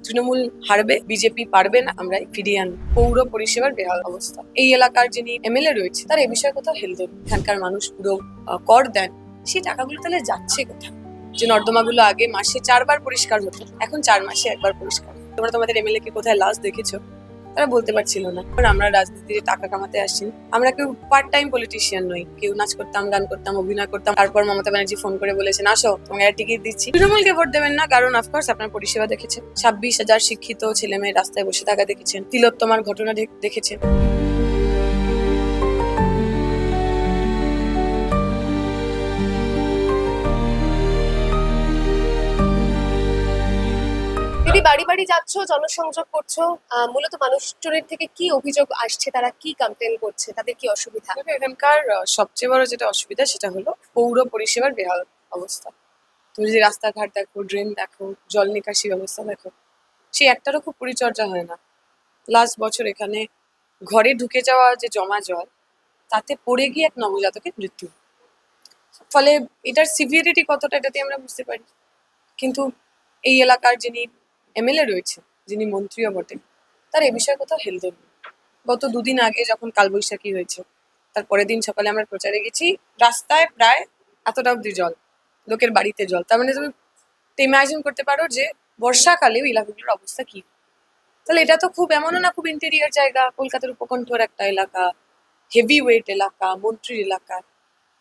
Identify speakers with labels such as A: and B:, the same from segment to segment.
A: তৃণমূল হারবে, বিজেপি পারবে না, আমরা ফিরিয়ে আনবো। পৌর পরিষেবার বেহাল অবস্থা। এই এলাকার যিনি এমএলএ রয়েছে তার এই বিষয়ে কোথাও হেলদোল। এখানকার মানুষ পুরো কর দেন, সেই টাকাগুলো তাহলে যাচ্ছে কোথায়? যে নর্দমাগুলো আগে মাসে 4 বার পরিষ্কার হতো, এখন 4 মাসে একবার পরিষ্কার। তোমরা তোমাদের এমএলএ কে কোথায় লাস্ট দেখেছো? তারা বলতে পারছিল না। আমরা রাজনীতিতে টাকা কামাতে আসি, আমরা কেউ পার্ট টাইম পলিটিশিয়ান নই। কেউ নাচ করতাম, গান করতাম, অভিনয় করতাম। তারপর মমতা ব্যানার্জি ফোন করে বলেছেন, আসো তোমাকে টিকিট দিচ্ছি। তৃণমূলকে ভোট দেবেন না, কারণ অফকোর্স আপনার পরিষেবা দেখেছেন। 26,000 শিক্ষিত ছেলে মেয়ে রাস্তায় বসে থাকা দেখেছেন, তিলোত্তমার ঘটনা দেখেছেন।
B: দিদি, বাড়ি বাড়ি যাচ্ছ, জনসংযোগ করছো, মূলত মানুষজনের থেকে কি অভিযোগ আসছে, তারা কি কমপ্লেন করছে, তাদের কি অসুবিধা?
A: এখানকার সবচেয়ে বড় যেটা অসুবিধা সেটা হলো পৌর পরিষেবার বেহাল অবস্থা। তুমি যদি রাস্তাঘাট দেখো, ড্রেন দেখো, জল নিকাশি ব্যবস্থা দেখো, সেই একটারও খুব পরিচর্যা হয় না। লাস্ট বছর এখানে ঘরে ঢুকে যাওয়া যে জমা জল, তাতে পড়ে গিয়ে এক নবজাতকের মৃত্যু। ফলে এটার সিভিয়ারিটি কতটা এটাতে আমরা বুঝতে পারি। কিন্তু এই এলাকার যিনি এমএলএ রয়েছে, যিনি মন্ত্রীও বটে, তার এ বিষয়ে কোথাও হেলদোল নেই। গত 2 দিন আগে যখন কালবৈশাখী হয়েছে, তার পরের দিন সকালে আমরা প্রচারে গেছি, রাস্তায় প্রায় এতটা অব্দি জল, লোকের বাড়িতে জল। তার মানে তুমি ইমাজিন করতে পারো যে বর্ষাকালে ওই এলাকাগুলোর অবস্থা কি। তাহলে এটা তো খুব এমনও না খুব ইন্টেরিয়ার জায়গা, কলকাতার উপকণ্ঠর একটা এলাকা, হেভি ওয়েট এলাকা, মন্ত্রীর এলাকা।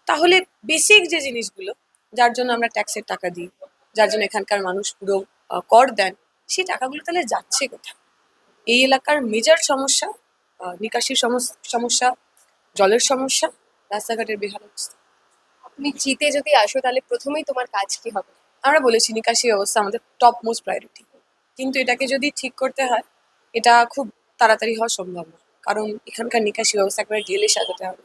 A: তাহলে বেসিক যে জিনিসগুলো, যার জন্য আমরা ট্যাক্সের টাকা দিই, যার জন্য এখানকার মানুষ পুরো কর দেন, সেই টাকাগুলো তাহলে যাচ্ছে কোথায়? এই এলাকার মেজর সমস্যা নিকাশির সমস্যা, জলের সমস্যা, রাস্তাঘাটের বেহাল অবস্থা।
B: তুমি জিতে যদি আসো, তাহলে প্রথমেই তোমার কাজ কি হবে?
A: আমরা বলেছি নিকাশি ব্যবস্থা আমাদের টপ মোস্ট প্রায়োরিটি, কিন্তু এটাকে যদি ঠিক করতে হয়, এটা খুব তাড়াতাড়ি হওয়া সম্ভব না। কারণ এখানকার নিকাশি ব্যবস্থা একবারে ঢেলে সাজাতে হবে।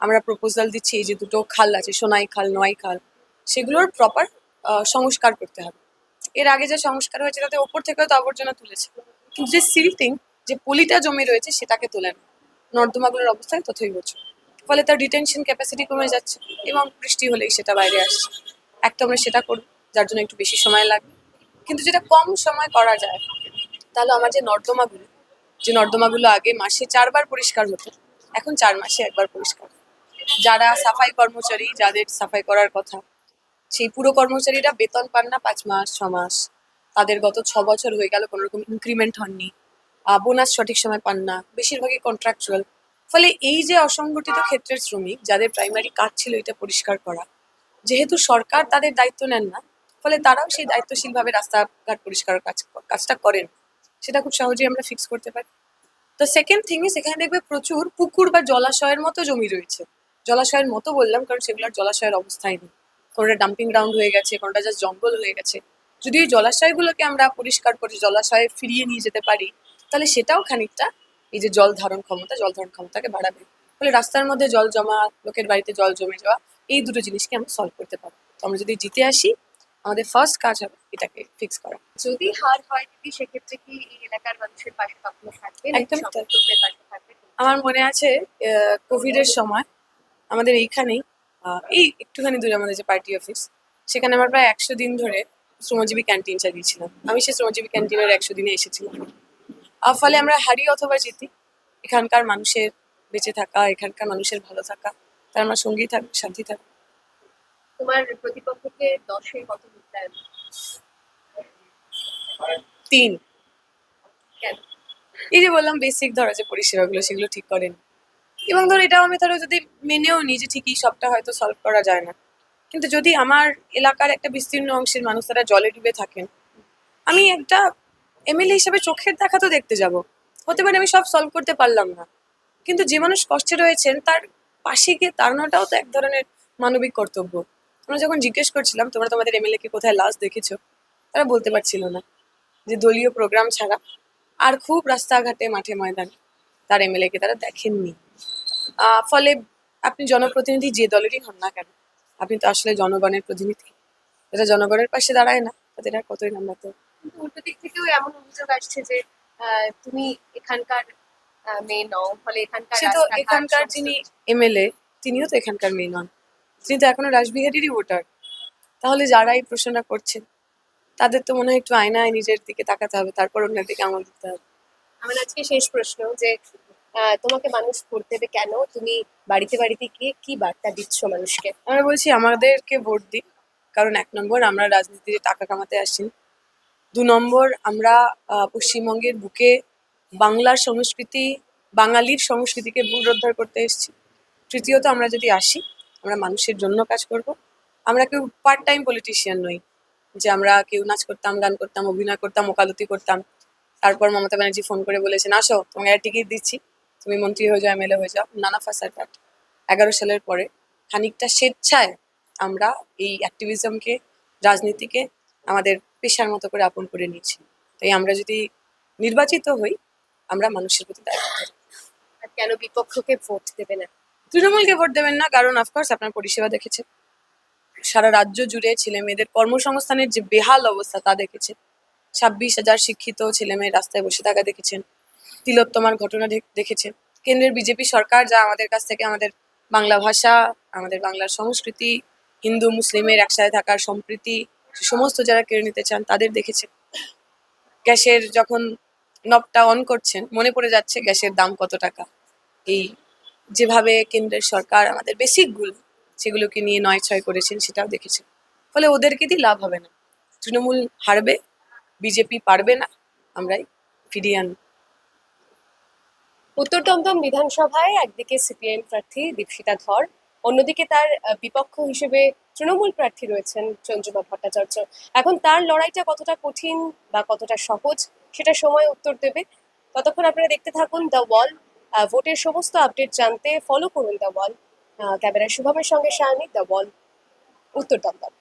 A: আমরা প্রপোজাল দিচ্ছি, এই যে দুটো খাল আছে, সোনাই খাল, নোয়াই খাল, সেগুলোর প্রপার সংস্কার করতে হবে। এর আগে যে সংস্কার হয়েছে তাতে ওপর থেকেও তো আবর্জনা তুলেছে, কিন্তু যে সিল্টিং, যে পলিটা জমে রয়েছে সেটাকে তোলে না। নর্দমাগুলোর অবস্থায় তথই হচ্ছে। ফলে তার ডিটেনশন ক্যাপাসিটি কমে যাচ্ছে এবং বৃষ্টি হলেই সেটা বাইরে আসছে। একটা আমরা সেটা করবো, যার জন্য একটু বেশি সময় লাগবে, কিন্তু যেটা কম সময় করা যায়। তাহলে আমার যে নর্দমাগুলো আগে মাসে 4 বার পরিষ্কার হতো, এখন 4 মাসে একবার পরিষ্কার। যারা সাফাই কর্মচারী, যাদের সাফাই করার কথা, সেই পুরো কর্মচারীরা বেতন পান না 5 মাস 6 মাস। তাদের গত 6 বছর হয়ে গেল, কোনো রকম ইনক্রিমেন্ট হননি, বোনাস সঠিক সময় পান না, বেশিরভাগই কন্ট্রাকচুয়াল। ফলে এই যে অসংগঠিত ক্ষেত্রের শ্রমিক, যাদের প্রাইমারি কাজ ছিল এটা পরিষ্কার করা, যেহেতু সরকার তাদের দায়িত্ব নেন না, ফলে তারাও সেই দায়িত্বশীলভাবে রাস্তাঘাট পরিষ্কার কাজটা করেন। সেটা খুব সহজেই আমরা ফিক্স করতে পারি। তো সেকেন্ড থিং ইজ, এখানে দেখবে প্রচুর পুকুর বা জলাশয়ের মতো জমি রয়েছে। জলাশয়ের মতো বললাম কারণ সেগুলোর জলাশয়ের অবস্থাই নেই। কোনোটা ডাম্পিং গ্রাউন্ড হয়ে গেছে, কোনোটা জাস্ট জঙ্গল হয়ে গেছে। যদি ওই জলাশয়গুলোকে আমরা পরিষ্কার করে জলাশয়ে ফিরিয়ে নিয়ে যেতে পারি, তাহলে সেটাও খানিকটা এই যে জল ধারণ ক্ষমতাকে বাড়াবে। ফলে রাস্তার মধ্যে জল জমা, লোকের বাড়িতে জল জমে যাওয়া, এই দুটো জিনিসকে আমরা সলভ করতে পারবো। তো আমরা যদি জিতে আসি, আমাদের ফার্স্ট কাজ হবে এটাকে ফিক্স করা।
B: যদি হার হয় দিদি, সেক্ষেত্রে কি এই এলাকার মানুষের পাশে কখনো থাকবে, নাকি
A: একদমই তাই।
B: সমর্থকদের পাশে থাকবে?
A: আমার মনে আছে কোভিড এর সময় আমাদের এইখানেই, এই একটুখানি দূরে আমাদের যে পার্টি অফিস, সেখানে আমরা প্রায় 100 দিন ধরে শ্রমজীবী ক্যান্টিন চালিয়েছিলাম। আমি সেই শ্রমজীবী ক্যান্টিনের 100 দিনে এসেছিলাম। ফলে আমরা হারি অথবা জিতি, এখানকার মানুষের বেঁচে থাকা, এখানকার মানুষের ভালো থাকা, তার আমার সঙ্গী থাকবে, সাথী থাকবে।
B: তোমার প্রতিপক্ষকে 10-এ কত মূল্যায়ন?
A: 3।
B: কেন?
A: এই যে বললাম বেসিক ধরো যে পরিষেবাগুলো, সেগুলো ঠিক করেন। এবং ধরো এটাও আমি ধরো যদি মেনেও নিই যে ঠিকই সবটা হয়তো সলভ করা যায় না, কিন্তু যদি আমার এলাকার একটা বিস্তীর্ণ অংশের মানুষ তারা জলে ডুবে থাকেন, আমি একটা এমএলএ হিসেবে চোখের দেখা তো দেখতে যাব। হতে পারে আমি সব সলভ করতে পারলাম না, কিন্তু যে মানুষ কষ্টে রয়েছেন তার পাশে গিয়ে দাঁড়ানোটাও তো এক ধরনের মানবিক কর্তব্য। আমরা যখন জিজ্ঞেস করছিলাম তোমরা তোমাদের এমএলএ কে কোথায় লাস্ট দেখেছো, তারা বলতে পারছিল না যে দলীয় প্রোগ্রাম ছাড়া আর খুব রাস্তাঘাটে মাঠে ময়দানে তার এমএলএ কে তারা দেখেননি। ফলে আপনি জনপ্রতিনিধি যে দলেরই হন না কেন, আপনি তো আসলে জনগণের প্রতিনিধি। এটা জনগণের পাশে দাঁড়ায় না, তাদের আর কতই নাম্বার দেবে।
B: কিন্তু উল্টো দিক থেকেও এমন অভিযোগ আসছে যে তুমি এখানকার মেয়ে নও, ফলে এখানকার
A: সে তো
B: রাস্তাঘাট
A: এখানকার
B: সমস্ত
A: যিনি
B: কিছু।
A: এমএলএ, তিনিও তো এখানকার মেয়ে নন, তিনি তো এখনো রাসবিহারীরই ভোটার। তাহলে যারা এই প্রশ্নটা করছেন তাদের তো মনে হয় একটু আয়নায় নিজের দিকে তাকাতে হবে, তারপর অন্যের দিকে আঙুল দিতে হবে।
B: আমার আজকে শেষ প্রশ্ন যে তোমাকে মানুষ ভোট দেবে কেন? তুমি বাড়িতে বাড়িতে গিয়ে কি বার্তা দিচ্ছ মানুষকে?
A: আমরা বলছি আমাদেরকে ভোট দিন, কারণ 1 নম্বর আমরা রাজনীতিতে টাকা কামাতে আসছি না। 2 নম্বর আমরা পশ্চিমবঙ্গের বুকে বাংলার সংস্কৃতি, বাঙালির সংস্কৃতিকে পুনরুদ্ধার করতে এসেছি। তৃতীয়ত আমরা যদি আসি, আমরা মানুষের জন্য কাজ করব। আমরা কেউ পার্ট টাইম পলিটিশিয়ান নই, যে আমরা কেউ নাচ করতাম, গান করতাম, অভিনয় করতাম, ওকালতি করতাম, তারপর মমতা ব্যানার্জি ফোন করে বলেছেন আসো তোমাকে একটা টিকিট দিচ্ছি, তুমি মন্ত্রী হয়ে যাও, এমএলএ হয়ে যাও। নানা ফাসার প্যাট। 11 সালের পরে খানিকটা স্বেচ্ছায় আমরা এই অ্যাক্টিভিজমকে, রাজনীতিকে আমাদের পেশার মতো করে আপন করে নিয়েছি। তাই আমরা যদি নির্বাচিত হই, আমরা মানুষের প্রতি দায়িত্ব।
B: আর কেন বিপক্ষকে ভোট দেবে না?
A: তৃণমূলকে ভোট দেবেন না, কারণ অফকোর্স আপনার পরিষেবা দেখেছে, সারা রাজ্য জুড়ে ছেলে মেয়েদের কর্মসংস্থানের যে বেহাল অবস্থা তা দেখেছে। 26,000 শিক্ষিত ছেলে মেয়ে রাস্তায় বসে থাকা দেখেছেন। তিলোত্তমার ঘটনা দেখেছেন। কেন্দ্রের বিজেপি সরকার যা আমাদের কাছ থেকে আমাদের বাংলা ভাষা, আমাদের বাংলার সংস্কৃতি, হিন্দু মুসলিমের একসাথে থাকার সম্প্রীতি, সমস্ত যারা কেড়ে নিতে চান তাদের দেখেছে। গ্যাসের যখন নবটা অন করছেন, মনে পড়ে যাচ্ছে গ্যাসের দাম কত টাকা। এই যেভাবে কেন্দ্রের সরকার আমাদের বেসিকগুলো সেগুলোকে নিয়ে নয় ছয় করেছেন, সেটাও দেখেছেন। ফলে ওদেরকে দিয়ে লাভ হবে না। তৃণমূল হারবে, বিজেপি পারবে না, আমরাই ফিরিয়ে আনবো।
B: উত্তর দমদম বিধানসভায় একদিকে সিপিআইএম প্রার্থী দীপশিতা ধর, অন্যদিকে তার বিপক্ষ হিসেবে তৃণমূল প্রার্থী রয়েছেন চন্দ্রিমা ভট্টাচার্য। এখন তার লড়াইটা কতটা কঠিন বা কতটা সহজ সেটা সময় উত্তর দেবে। ততক্ষণ আপনারা দেখতে থাকুন দ্য ওয়াল। ভোটের সমস্ত আপডেট জানতে ফলো করুন দ্য ওয়াল। ক্যামেরায় শুভমের সঙ্গে সায়নী, দ্য ওয়াল, উত্তর দমদম।